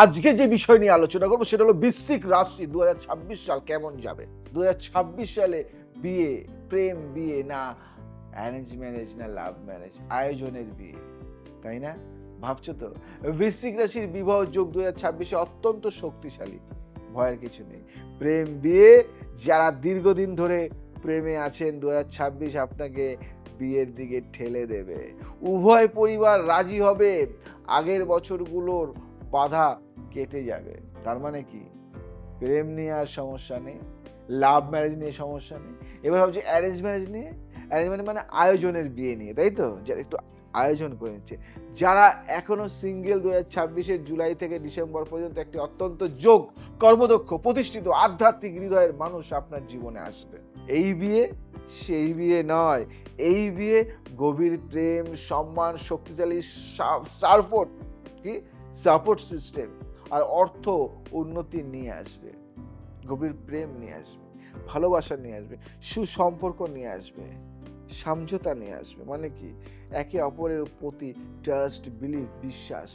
আজকে যে বিষয় নিয়ে আলোচনা করবো সেটা হলো বৃশ্চিক রাশি 2026 সাল কেমন যাবে। 2026 সালে বিয়ে, প্রেম বিয়ে না অ্যারেঞ্জ ম্যারেজ না লাভ ম্যারেজ, আয়োজনের বিয়ে, তাই না? ভাবছো তো? বৃশ্চিক রাশির বিবাহ যোগ 2026-এ অত্যন্ত শক্তিশালী, ভয়ের কিছু নেই। প্রেম বিয়ে, যারা দীর্ঘদিন ধরে প্রেমে আছেন 2026 আপনাকে বিয়ের দিকে ঠেলে দেবে। উভয় পরিবার রাজি হবে, আগের বছরগুলোর বাধা কেটে যাবে। তার মানে কি? প্রেম নিয়ে আর সমস্যা নেই, লাভ ম্যারেজ নিয়ে সমস্যা নেই। এবার ভাবছি অ্যারেঞ্জ ম্যারেজ নিয়ে, অ্যারেঞ্জ ম্যারেজ মানে আয়োজনের বিয়ে নিয়ে, তাই তো? যারা একটু আয়োজন করে নিচ্ছে, যারা এখনো সিঙ্গেল 2026-এর জুলাই থেকে ডিসেম্বর পর্যন্ত একটি অত্যন্ত যোগ, কর্মদক্ষ, প্রতিষ্ঠিত, আধ্যাত্মিক হৃদয়ের মানুষ আপনার জীবনে আসবে। এই বিয়ে সেই বিয়ে নয়, এই বিয়ে গভীর প্রেম, সম্মান, শক্তিশালী সাপোর্ট, কি সাপোর্ট সিস্টেম আর অর্থ উন্নতি নিয়ে আসবে। গভীর প্রেম নিয়ে আসবে, ভালোবাসা নিয়ে আসবে, সুসম্পর্ক নিয়ে আসবে, সমঝোতা নিয়ে আসবে। মানে কি? একে অপরের প্রতি ট্রাস্ট, বিলিভ, বিশ্বাস।